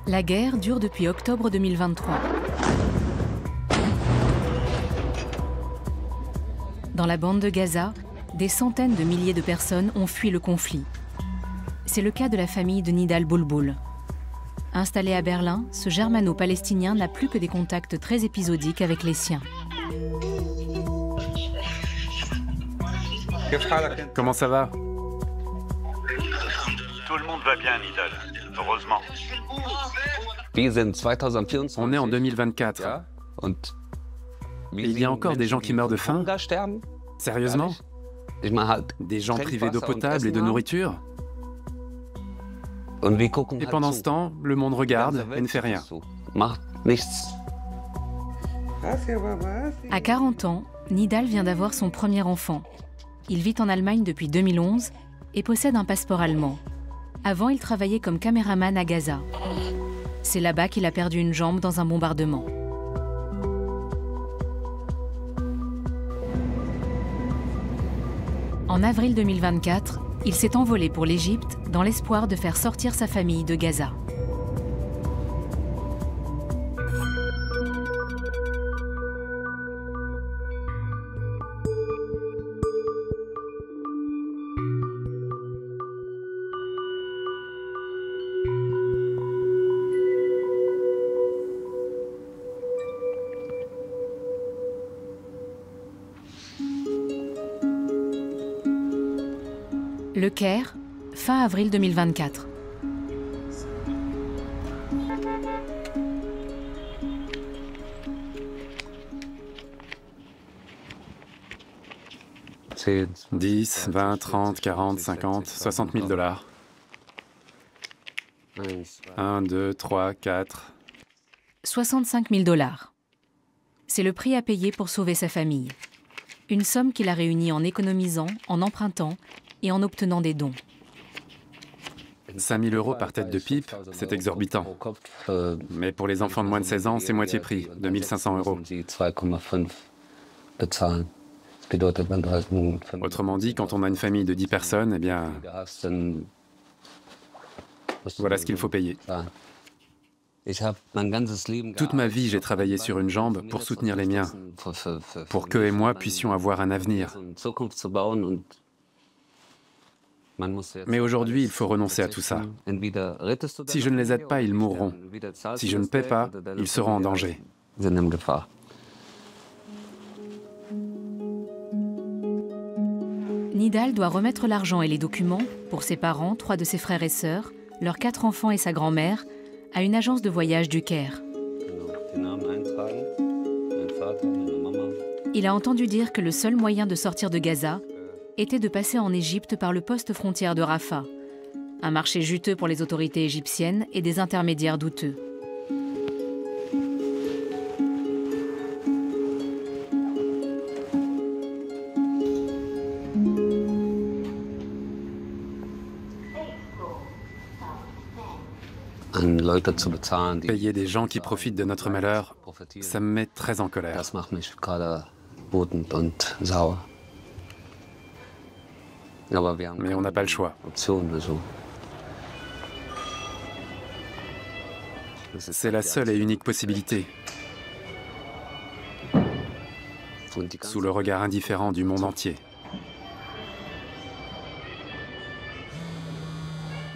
La guerre dure depuis octobre 2023. Dans la bande de Gaza, des centaines de milliers de personnes ont fui le conflit. C'est le cas de la famille de Nidal Boulboul. Installé à Berlin, ce germano-palestinien n'a plus que des contacts très épisodiques avec les siens. Comment ça va? Tout le monde va bien, Nidal. Heureusement. On est en 2024. Et il y a encore des gens qui meurent de faim? Sérieusement? Des gens privés d'eau potable et de nourriture? Et pendant ce temps, le monde regarde et ne fait rien. À 40 ans, Nidal vient d'avoir son premier enfant. Il vit en Allemagne depuis 2011 et possède un passeport allemand. Avant, il travaillait comme caméraman à Gaza. C'est là-bas qu'il a perdu une jambe dans un bombardement. En avril 2024, il s'est envolé pour l'Égypte dans l'espoir de faire sortir sa famille de Gaza. Le Caire, fin avril 2024. C'est 10, 20, 30, 40, 50, 60 000 $. 1, 2, 3, 4... 65 000 $. C'est le prix à payer pour sauver sa famille. Une somme qu'il a réunie en économisant, en empruntant et en obtenant des dons. 5 000 € par tête de pipe, c'est exorbitant. Mais pour les enfants de moins de 16 ans, c'est moitié prix, 2 500 €. Autrement dit, quand on a une famille de 10 personnes, eh bien, voilà ce qu'il faut payer. Toute ma vie, j'ai travaillé sur une jambe pour soutenir les miens, pour qu'eux et moi puissions avoir un avenir. Mais aujourd'hui, il faut renoncer à tout ça. Si je ne les aide pas, ils mourront. Si je ne paie pas, ils seront en danger. Nidal doit remettre l'argent et les documents pour ses parents, 3 de ses frères et sœurs, leurs 4 enfants et sa grand-mère, à une agence de voyage du Caire. Il a entendu dire que le seul moyen de sortir de Gaza était de passer en Égypte par le poste frontière de Rafah, un marché juteux pour les autorités égyptiennes et des intermédiaires douteux. Payer des gens qui profitent de notre malheur, ça me met très en colère. Mais on n'a pas le choix. C'est la seule et unique possibilité. Sous le regard indifférent du monde entier.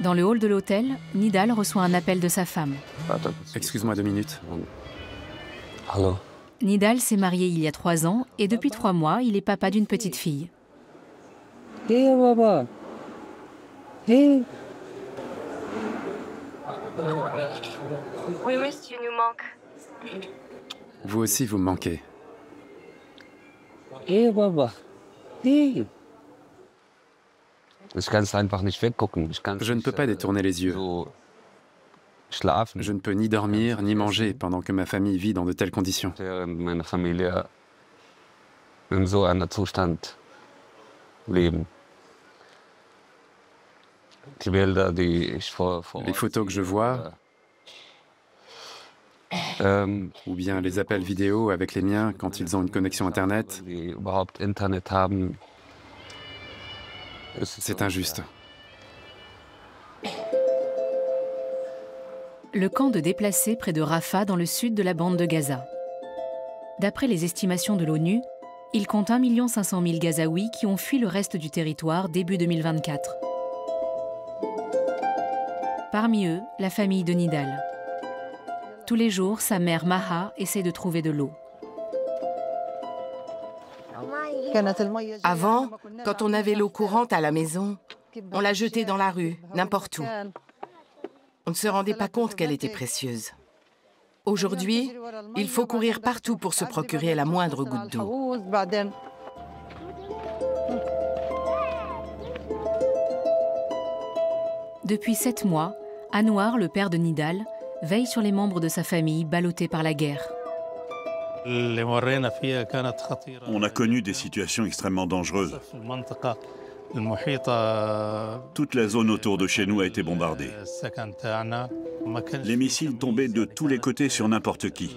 Dans le hall de l'hôtel, Nidal reçoit un appel de sa femme. Excuse-moi 2 minutes. Nidal s'est marié il y a 3 ans et depuis 3 mois, il est papa d'une petite fille. Hey, Baba. Hey. Oui, monsieur, nous manque. Vous aussi, vous me manquez. Hey, Baba. Hey. Je ne peux pas détourner les yeux. Je ne peux ni dormir, ni manger pendant que ma famille vit dans de telles conditions. Les photos que je vois, ou bien les appels vidéo avec les miens quand ils ont une connexion Internet, c'est injuste. Le camp de déplacés près de Rafah, dans le sud de la bande de Gaza. D'après les estimations de l'ONU, il compte 1 500 000 Gazaouis qui ont fui le reste du territoire début 2024. Parmi eux, la famille de Nidal. Tous les jours, sa mère Maha essaie de trouver de l'eau. Avant, quand on avait l'eau courante à la maison, on la jetait dans la rue, n'importe où. On ne se rendait pas compte qu'elle était précieuse. Aujourd'hui, il faut courir partout pour se procurer la moindre goutte d'eau. Depuis 7 mois, Anwar, le père de Nidal, veille sur les membres de sa famille ballottés par la guerre. On a connu des situations extrêmement dangereuses. Toute la zone autour de chez nous a été bombardée. Les missiles tombaient de tous les côtés sur n'importe qui.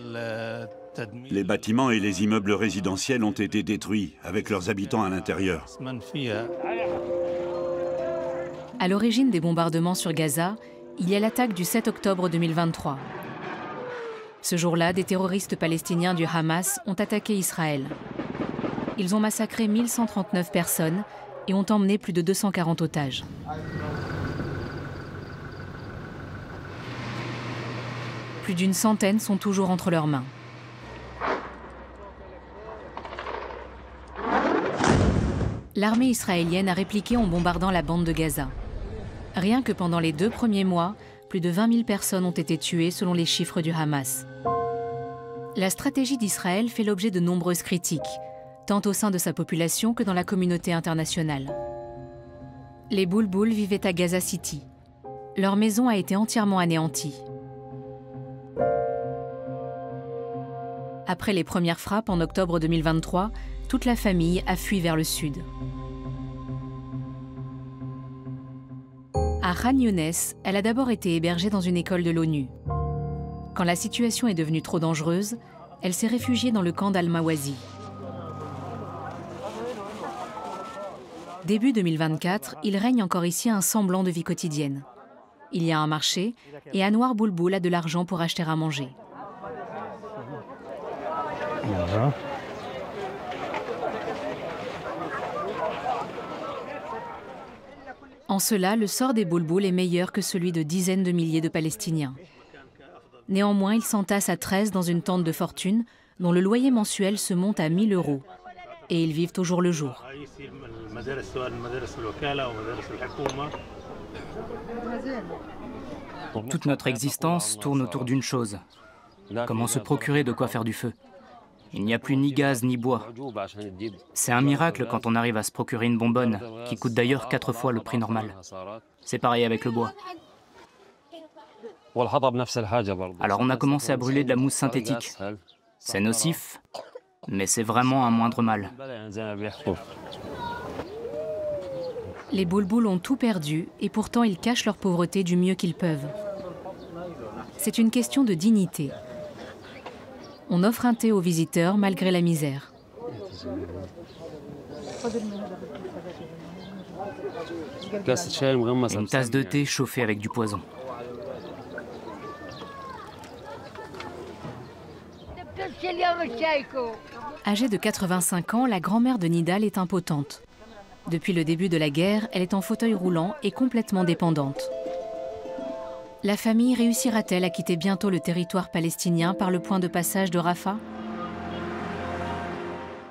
Les bâtiments et les immeubles résidentiels ont été détruits, avec leurs habitants à l'intérieur. À l'origine des bombardements sur Gaza, il y a l'attaque du 7 octobre 2023. Ce jour-là, des terroristes palestiniens du Hamas ont attaqué Israël. Ils ont massacré 1139 personnes et ont emmené plus de 240 otages. Plus d'une centaine sont toujours entre leurs mains. L'armée israélienne a répliqué en bombardant la bande de Gaza. Rien que pendant les 2 premiers mois, plus de 20 000 personnes ont été tuées selon les chiffres du Hamas. La stratégie d'Israël fait l'objet de nombreuses critiques, tant au sein de sa population que dans la communauté internationale. Les Boulbouls vivaient à Gaza City. Leur maison a été entièrement anéantie. Après les premières frappes en octobre 2023, toute la famille a fui vers le sud. À Khan Younes, elle a d'abord été hébergée dans une école de l'ONU. Quand la situation est devenue trop dangereuse, elle s'est réfugiée dans le camp d'Al-Mawazi. Début 2024, il règne encore ici un semblant de vie quotidienne. Il y a un marché et Anwar Boulboul a de l'argent pour acheter à manger. En cela, le sort des Boulbouls est meilleur que celui de dizaines de milliers de Palestiniens. Néanmoins, ils s'entassent à 13 dans une tente de fortune dont le loyer mensuel se monte à 1 000 €. Et ils vivent au jour le jour. Toute notre existence tourne autour d'une chose. Comment se procurer de quoi faire du feu? Il n'y a plus ni gaz ni bois. C'est un miracle quand on arrive à se procurer une bonbonne, qui coûte d'ailleurs 4 fois le prix normal. C'est pareil avec le bois. Alors on a commencé à brûler de la mousse synthétique. C'est nocif, mais c'est vraiment un moindre mal. Les Boulbouls ont tout perdu et pourtant ils cachent leur pauvreté du mieux qu'ils peuvent. C'est une question de dignité. On offre un thé aux visiteurs malgré la misère. Une tasse de thé chauffée avec du poison. Âgée de 85 ans, la grand-mère de Nidal est impotente. Depuis le début de la guerre, elle est en fauteuil roulant et complètement dépendante. La famille réussira-t-elle à quitter bientôt le territoire palestinien par le point de passage de Rafah?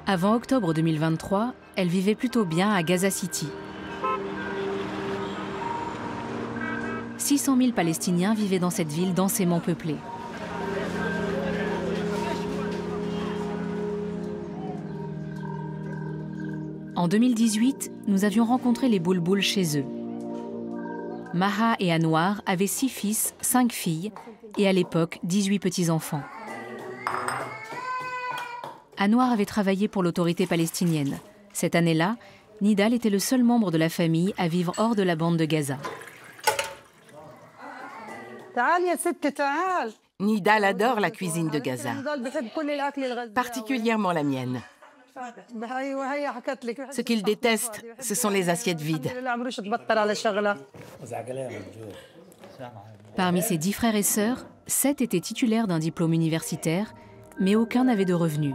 Avant octobre 2023, elle vivait plutôt bien à Gaza City. 600 000 Palestiniens vivaient dans cette ville densément peuplée. En 2018, nous avions rencontré les Boulbouls chez eux. Maha et Anwar avaient 6 fils, 5 filles et à l'époque 18 petits-enfants. Anwar avait travaillé pour l'autorité palestinienne. Cette année-là, Nidal était le seul membre de la famille à vivre hors de la bande de Gaza. Nidal adore la cuisine de Gaza, particulièrement la mienne. Ce qu'il déteste, ce sont les assiettes vides. Parmi ses 10 frères et sœurs, 7 étaient titulaires d'un diplôme universitaire, mais aucun n'avait de revenus.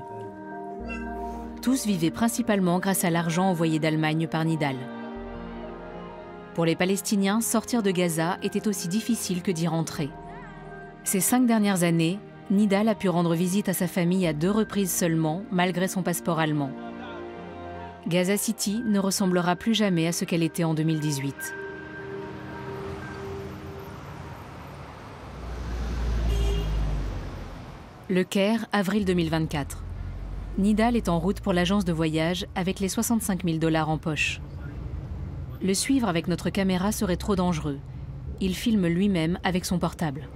Tous vivaient principalement grâce à l'argent envoyé d'Allemagne par Nidal. Pour les Palestiniens, sortir de Gaza était aussi difficile que d'y rentrer. Ces 5 dernières années, Nidal a pu rendre visite à sa famille à 2 reprises seulement, malgré son passeport allemand. Gaza City ne ressemblera plus jamais à ce qu'elle était en 2018. Le Caire, avril 2024. Nidal est en route pour l'agence de voyage avec les 65 000 $ en poche. Le suivre avec notre caméra serait trop dangereux. Il filme lui-même avec son portable.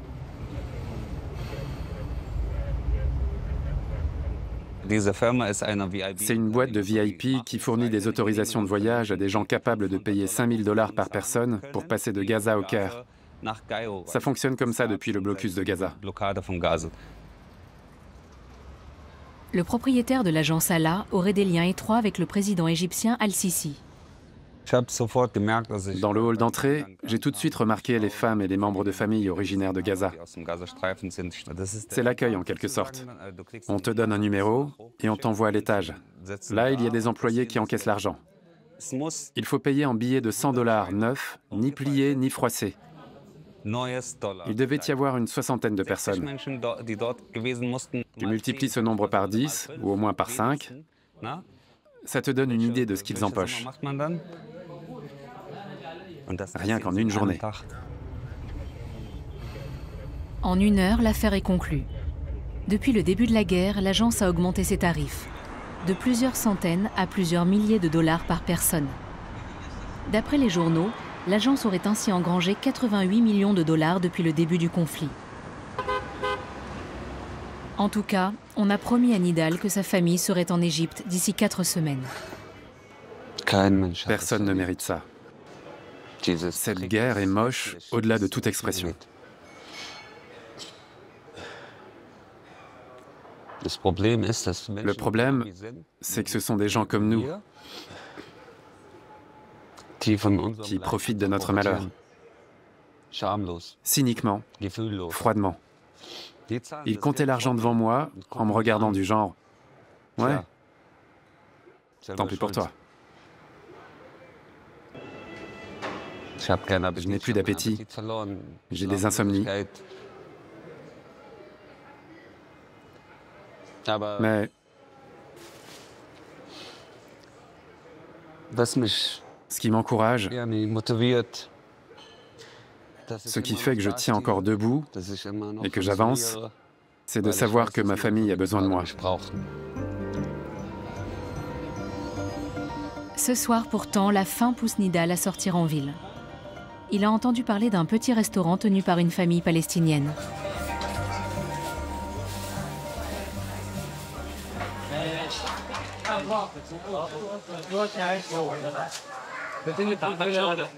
C'est une boîte de VIP qui fournit des autorisations de voyage à des gens capables de payer 5 000 $ par personne pour passer de Gaza au Caire. Ça fonctionne comme ça depuis le blocus de Gaza. Le propriétaire de l'agence Ala aurait des liens étroits avec le président égyptien Al-Sisi. Dans le hall d'entrée, j'ai tout de suite remarqué les femmes et les membres de famille originaires de Gaza. C'est l'accueil en quelque sorte. On te donne un numéro et on t'envoie à l'étage. Là, il y a des employés qui encaissent l'argent. Il faut payer en billets de 100 $ neufs, ni pliés ni froissés. Il devait y avoir une 60aine de personnes. Tu multiplies ce nombre par 10, ou au moins par 5, ça te donne une idée de ce qu'ils empochent. Rien qu'en une journée. En 1 heure, l'affaire est conclue. Depuis le début de la guerre, l'agence a augmenté ses tarifs, de plusieurs centaines à plusieurs milliers de dollars par personne. D'après les journaux, l'agence aurait ainsi engrangé 88 millions de $ depuis le début du conflit. En tout cas, on a promis à Nidal que sa famille serait en Égypte d'ici 4 semaines. Personne ne mérite ça. Cette guerre est moche au-delà de toute expression. Le problème, c'est que ce sont des gens comme nous qui profitent de notre malheur. Cyniquement, froidement. Ils comptaient l'argent devant moi en me regardant du genre « Ouais, tant pis pour toi ». Je n'ai plus d'appétit, j'ai des insomnies. Mais ce qui m'encourage, ce qui fait que je tiens encore debout et que j'avance, c'est de savoir que ma famille a besoin de moi. Ce soir pourtant, la faim pousse Nidal à sortir en ville. Il a entendu parler d'un petit restaurant tenu par une famille palestinienne.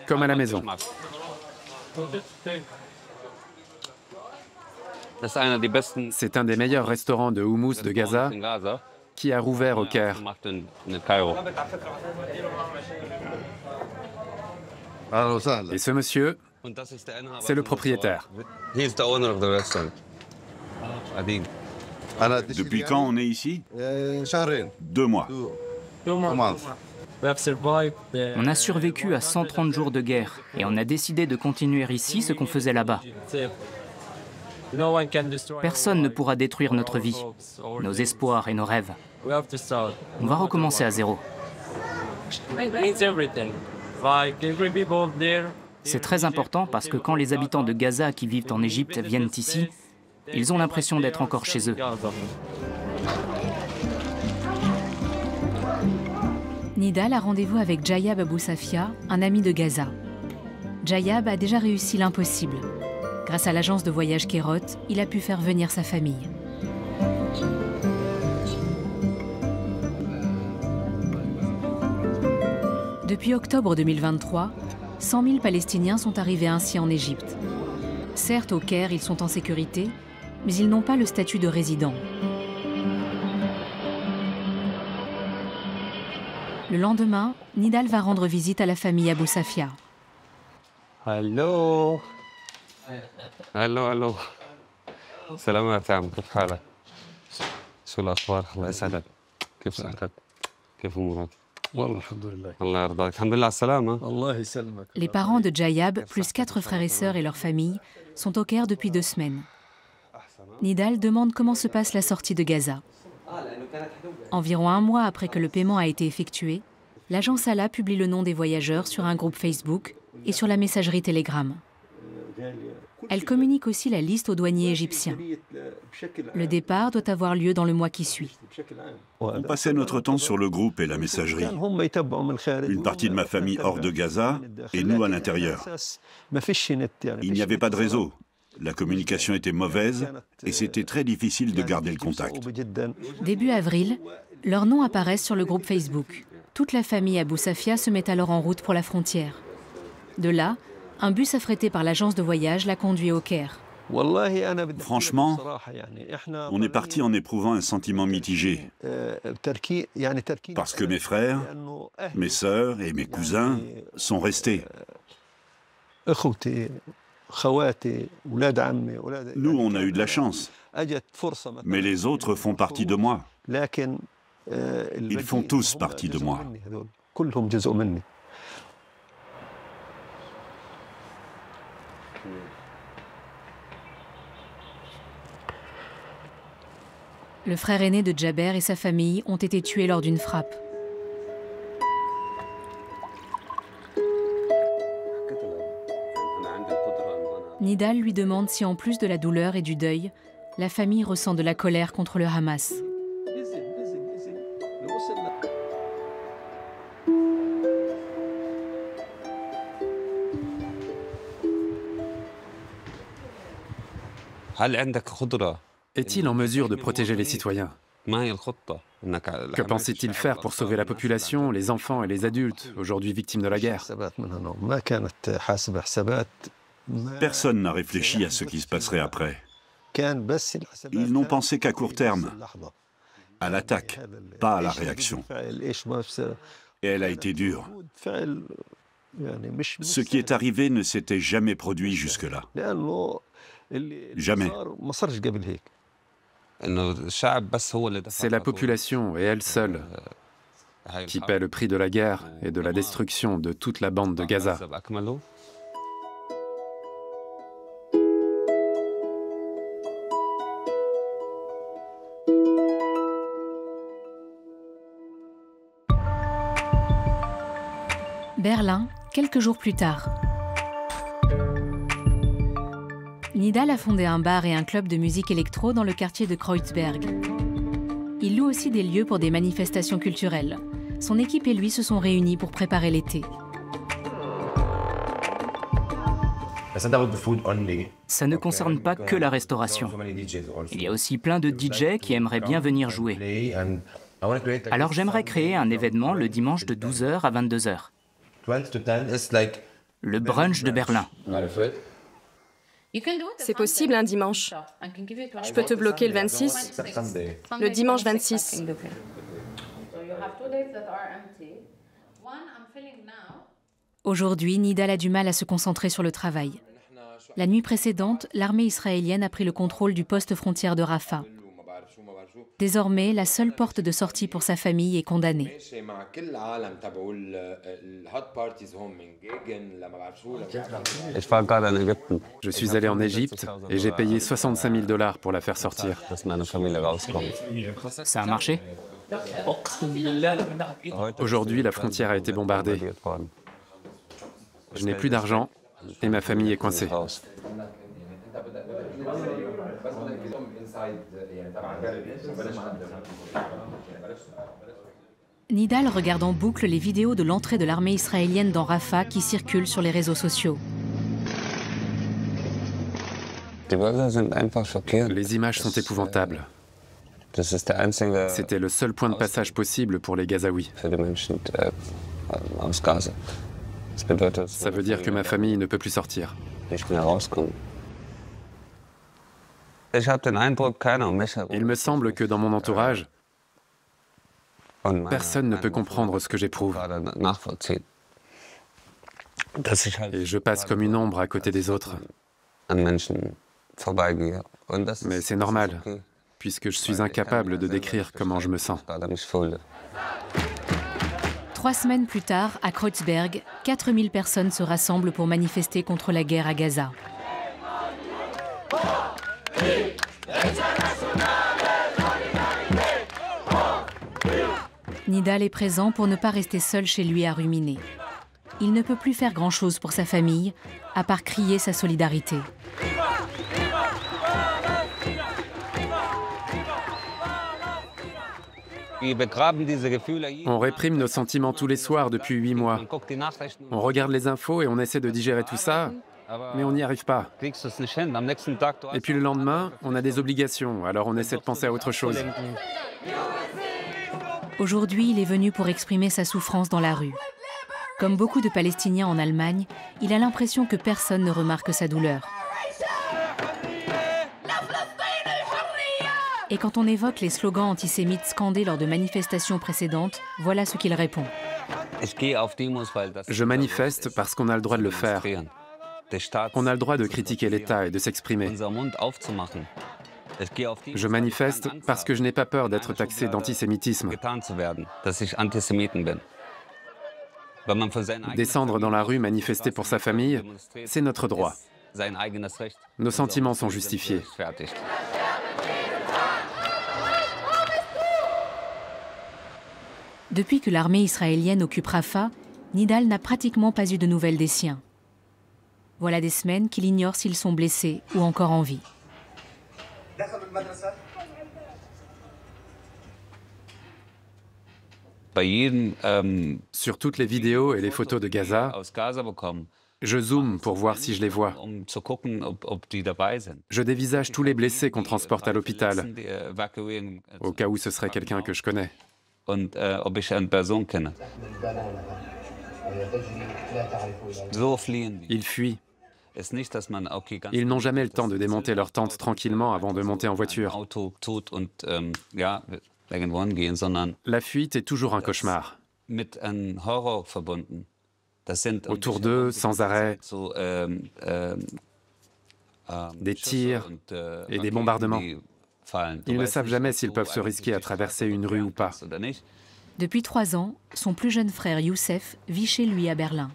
Comme à la maison. C'est un des meilleurs restaurants de houmous de Gaza qui a rouvert au Caire. Et ce monsieur, c'est le propriétaire. Depuis quand on est ici? 2 mois. On a survécu à 130 jours de guerre et on a décidé de continuer ici ce qu'on faisait là-bas. Personne ne pourra détruire notre vie, nos espoirs et nos rêves. On va recommencer à zéro. C'est très important parce que quand les habitants de Gaza qui vivent en Égypte viennent ici, ils ont l'impression d'être encore chez eux. Nidal a rendez-vous avec Jayab Abou Safia, un ami de Gaza. Jayab a déjà réussi l'impossible. Grâce à l'agence de voyage Kerot, il a pu faire venir sa famille. Depuis octobre 2023, 100 000 Palestiniens sont arrivés ainsi en Égypte. Certes, au Caire, ils sont en sécurité, mais ils n'ont pas le statut de résident. Le lendemain, Nidal va rendre visite à la famille Abou Safia. Hello. الو الو سلامات يا عم كيف حالك؟ شو الاخبار؟ الله يسعدك كيف صحتك؟ كيف امورك؟ والله الحمد لله. الله يرضاك الحمد لله على السلامة. الله يسلمك. Les parents de Jayab, plus 4 frères et sœurs et leur famille, sont au Caire depuis 2 semaines. Nidal demande comment se passe la sortie de Gaza. Environ 1 mois après que le paiement a été effectué, l'agence Ala publie le nom des voyageurs sur un groupe Facebook et sur la messagerie Telegram. Elle communique aussi la liste aux douaniers égyptiens. Le départ doit avoir lieu dans le mois qui suit. On passait notre temps sur le groupe et la messagerie. Une partie de ma famille hors de Gaza et nous à l'intérieur. Il n'y avait pas de réseau. La communication était mauvaise et c'était très difficile de garder le contact. Début avril, leurs noms apparaissent sur le groupe Facebook. Toute la famille Abou Safia se met alors en route pour la frontière. De là, un bus affrété par l'agence de voyage l'a conduit au Caire. Franchement, on est parti en éprouvant un sentiment mitigé. Parce que mes frères, mes sœurs et mes cousins sont restés. Nous, on a eu de la chance. Mais les autres font partie de moi. Ils font tous partie de moi. Le frère aîné de Jaber et sa famille ont été tués lors d'une frappe. Nidal lui demande si en plus de la douleur et du deuil, la famille ressent de la colère contre le Hamas. Est-il en mesure de protéger les citoyens? Que pensait-il faire pour sauver la population, les enfants et les adultes, aujourd'hui victimes de la guerre? Personne n'a réfléchi à ce qui se passerait après. Ils n'ont pensé qu'à court terme, à l'attaque, pas à la réaction. Et elle a été dure. Ce qui est arrivé ne s'était jamais produit jusque-là. Jamais. C'est la population, et elle seule, qui paie le prix de la guerre et de la destruction de toute la bande de Gaza. Berlin, quelques jours plus tard. Nidal a fondé un bar et un club de musique électro dans le quartier de Kreuzberg. Il loue aussi des lieux pour des manifestations culturelles. Son équipe et lui se sont réunis pour préparer l'été. Ça ne concerne pas que la restauration. Il y a aussi plein de DJ qui aimeraient bien venir jouer. Alors j'aimerais créer un événement le dimanche de 12h à 22h. Le brunch de Berlin. C'est possible un dimanche. Je peux te bloquer le 26, le dimanche 26. Aujourd'hui, Nidal a du mal à se concentrer sur le travail. La nuit précédente, l'armée israélienne a pris le contrôle du poste frontière de Rafah. Désormais, la seule porte de sortie pour sa famille est condamnée. Je suis allé en Égypte et j'ai payé 65 000 $ pour la faire sortir. Ça a marché? Aujourd'hui, la frontière a été bombardée. Je n'ai plus d'argent et ma famille est coincée. Nidal regarde en boucle les vidéos de l'entrée de l'armée israélienne dans Rafah qui circulent sur les réseaux sociaux. Les images sont épouvantables. C'était le seul point de passage possible pour les Gazaouis. Ça veut dire que ma famille ne peut plus sortir. Il me semble que dans mon entourage, personne ne peut comprendre ce que j'éprouve. Et je passe comme une ombre à côté des autres. Mais c'est normal, puisque je suis incapable de décrire comment je me sens. 3 semaines plus tard, à Kreuzberg, 4000 personnes se rassemblent pour manifester contre la guerre à Gaza. Nidal est présent pour ne pas rester seul chez lui à ruminer. Il ne peut plus faire grand-chose pour sa famille, à part crier sa solidarité. On réprime nos sentiments tous les soirs depuis 8 mois. On regarde les infos et on essaie de digérer tout ça, mais on n'y arrive pas. Et puis le lendemain, on a des obligations, alors on essaie de penser à autre chose. Aujourd'hui, il est venu pour exprimer sa souffrance dans la rue. Comme beaucoup de Palestiniens en Allemagne, il a l'impression que personne ne remarque sa douleur. Et quand on évoque les slogans antisémites scandés lors de manifestations précédentes, voilà ce qu'il répond. Je manifeste parce qu'on a le droit de le faire. On a le droit de critiquer l'État et de s'exprimer. Je manifeste parce que je n'ai pas peur d'être taxé d'antisémitisme. Descendre dans la rue, manifester pour sa famille, c'est notre droit. Nos sentiments sont justifiés. Depuis que l'armée israélienne occupe Rafah, Nidal n'a pratiquement pas eu de nouvelles des siens. Voilà des semaines qu'il ignore s'ils sont blessés ou encore en vie. Sur toutes les vidéos et les photos de Gaza, je zoome pour voir si je les vois. Je dévisage tous les blessés qu'on transporte à l'hôpital, au cas où ce serait quelqu'un que je connais. Ils fuient. Ils n'ont jamais le temps de démonter leur tente tranquillement avant de monter en voiture. La fuite est toujours un cauchemar. Autour d'eux, sans arrêt, des tirs et des bombardements. Ils ne savent jamais s'ils peuvent se risquer à traverser une rue ou pas. Depuis 3 ans, son plus jeune frère Youssef vit chez lui à Berlin.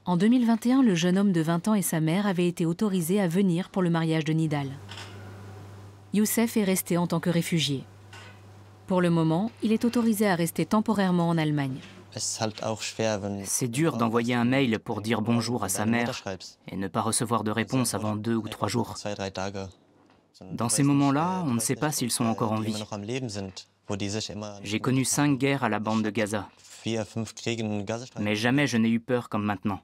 En 2021, le jeune homme de 20 ans et sa mère avaient été autorisés à venir pour le mariage de Nidal. Youssef est resté en tant que réfugié. Pour le moment, il est autorisé à rester temporairement en Allemagne. C'est dur d'envoyer un mail pour dire bonjour à sa mère et ne pas recevoir de réponse avant 2 ou 3 jours. Dans ces moments-là, on ne sait pas s'ils sont encore en vie. J'ai connu 5 guerres à la bande de Gaza. Mais jamais je n'ai eu peur comme maintenant.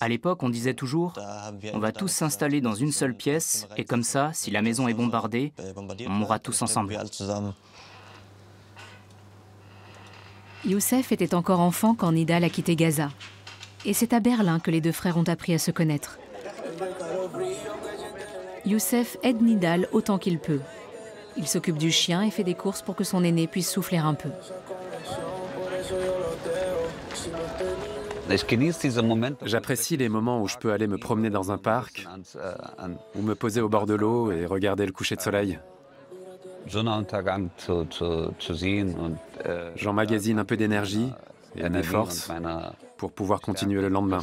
À l'époque, on disait toujours « On va tous s'installer dans une seule pièce, et comme ça, si la maison est bombardée, on mourra tous ensemble. » Youssef était encore enfant quand Nidal a quitté Gaza. Et c'est à Berlin que les 2 frères ont appris à se connaître. Youssef aide Nidal autant qu'il peut. Il s'occupe du chien et fait des courses pour que son aîné puisse souffler un peu. J'apprécie les moments où je peux aller me promener dans un parc, ou me poser au bord de l'eau et regarder le coucher de soleil. J'emmagasine un peu d'énergie et des forces pour pouvoir continuer le lendemain.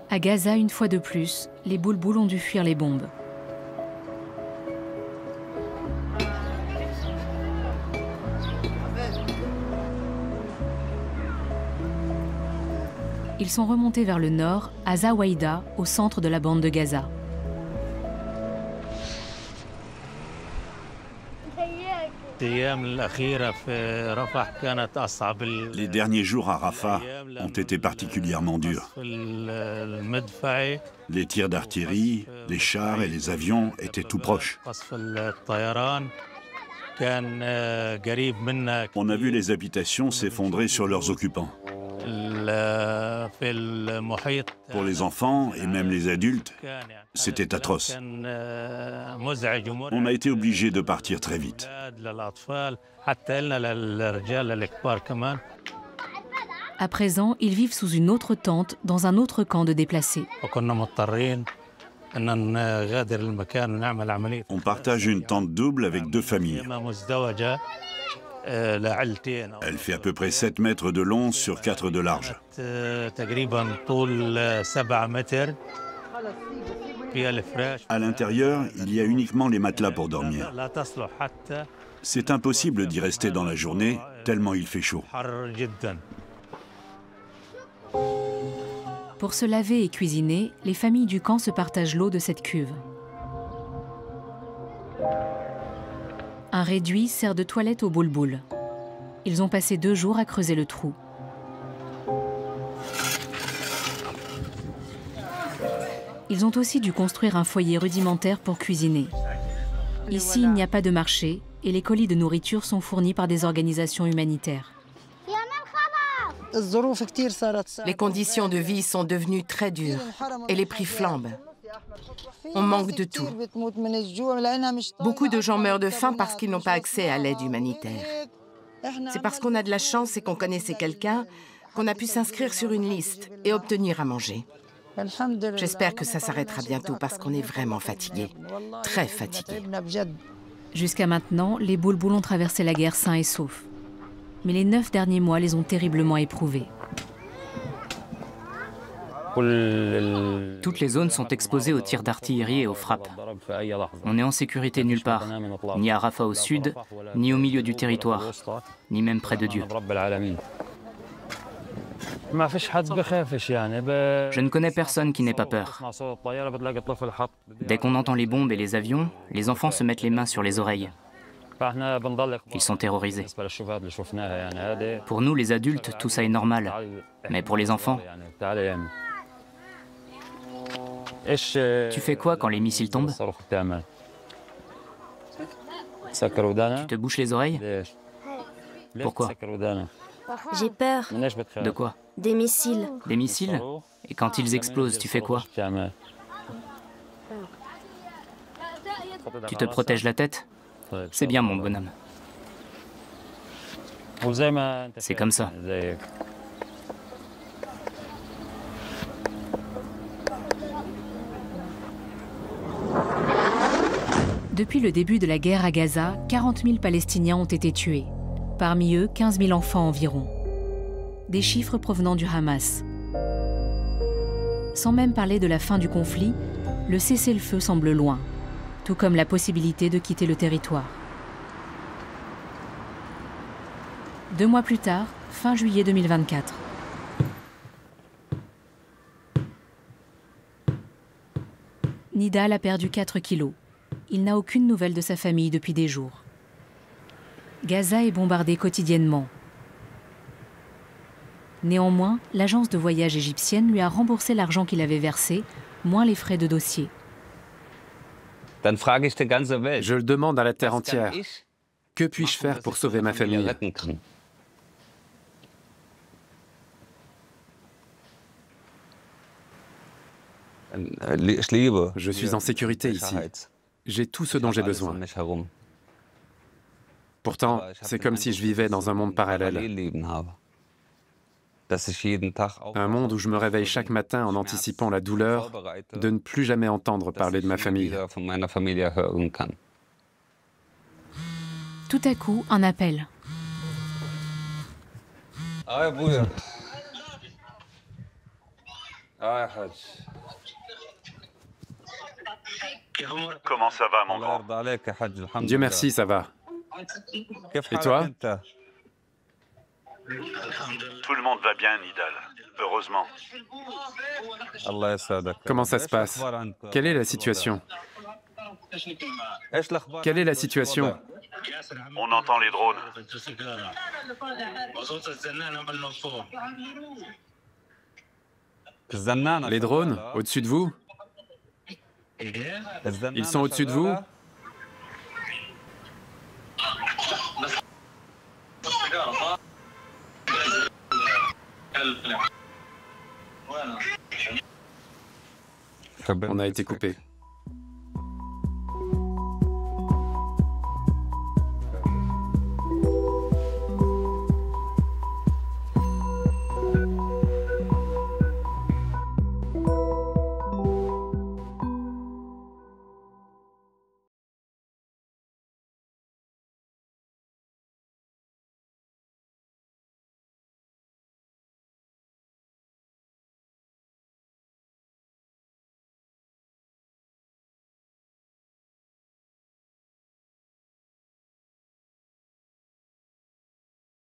À Gaza, une fois de plus, les Boulbouls ont dû fuir les bombes. Ils sont remontés vers le nord, à Zawaïda, au centre de la bande de Gaza. Les derniers jours à Rafah ont été particulièrement durs. Les tirs d'artillerie, les chars et les avions étaient tout proches. On a vu les habitations s'effondrer sur leurs occupants. Pour les enfants et même les adultes, c'était atroce. On a été obligés de partir très vite. À présent, ils vivent sous une autre tente dans un autre camp de déplacés. On partage une tente double avec 2 familles. Elle fait à peu près 7 mètres de long sur 4 de large. À l'intérieur, il y a uniquement les matelas pour dormir. C'est impossible d'y rester dans la journée, tellement il fait chaud. Pour se laver et cuisiner, les familles du camp se partagent l'eau de cette cuve. Un réduit sert de toilette au boulboul. Ils ont passé 2 jours à creuser le trou. Ils ont aussi dû construire un foyer rudimentaire pour cuisiner. Ici, il n'y a pas de marché et les colis de nourriture sont fournis par des organisations humanitaires. Les conditions de vie sont devenues très dures et les prix flambent. On manque de tout. Beaucoup de gens meurent de faim parce qu'ils n'ont pas accès à l'aide humanitaire. C'est parce qu'on a de la chance et qu'on connaissait quelqu'un qu'on a pu s'inscrire sur une liste et obtenir à manger. J'espère que ça s'arrêtera bientôt parce qu'on est vraiment fatigués, très fatigués. Jusqu'à maintenant, les Boulbouls ont traversé la guerre sains et saufs. Mais les 9 derniers mois les ont terriblement éprouvés. Toutes les zones sont exposées aux tirs d'artillerie et aux frappes. On n'est en sécurité nulle part, ni à Rafah au sud, ni au milieu du territoire, ni même près de Dieu. Je ne connais personne qui n'ait pas peur. Dès qu'on entend les bombes et les avions, les enfants se mettent les mains sur les oreilles. Ils sont terrorisés. Pour nous, les adultes, tout ça est normal. Mais pour les enfants... Tu fais quoi quand les missiles tombent? Tu te bouches les oreilles? Pourquoi? J'ai peur. De quoi? Des missiles. Des missiles? Et quand ils explosent, tu fais quoi? Tu te protèges la tête? C'est bien, mon bonhomme. C'est comme ça. Depuis le début de la guerre à Gaza, 40 000 Palestiniens ont été tués. Parmi eux, 15 000 enfants environ. Des chiffres provenant du Hamas. Sans même parler de la fin du conflit, le cessez-le-feu semble loin, tout comme la possibilité de quitter le territoire. 2 mois plus tard, fin juillet 2024. Nidal a perdu 4 kilos. Il n'a aucune nouvelle de sa famille depuis des jours. Gaza est bombardée quotidiennement. Néanmoins, l'agence de voyage égyptienne lui a remboursé l'argent qu'il avait versé, moins les frais de dossier. Je le demande à la terre entière. Que puis-je faire pour sauver ma famille? Je suis en sécurité ici. J'ai tout ce dont j'ai besoin. Pourtant, c'est comme si je vivais dans un monde parallèle. Un monde où je me réveille chaque matin en anticipant la douleur de ne plus jamais entendre parler de ma famille. Tout à coup, un appel. Comment ça va, mon grand? Dieu merci, ça va. Et toi? Tout le monde va bien, Nidal. Heureusement. Comment ça se passe? Quelle est la situation? Quelle est la situation? On entend les drones. Les drones, au-dessus de vous? Ils sont au-dessus de vous? On a été coupé.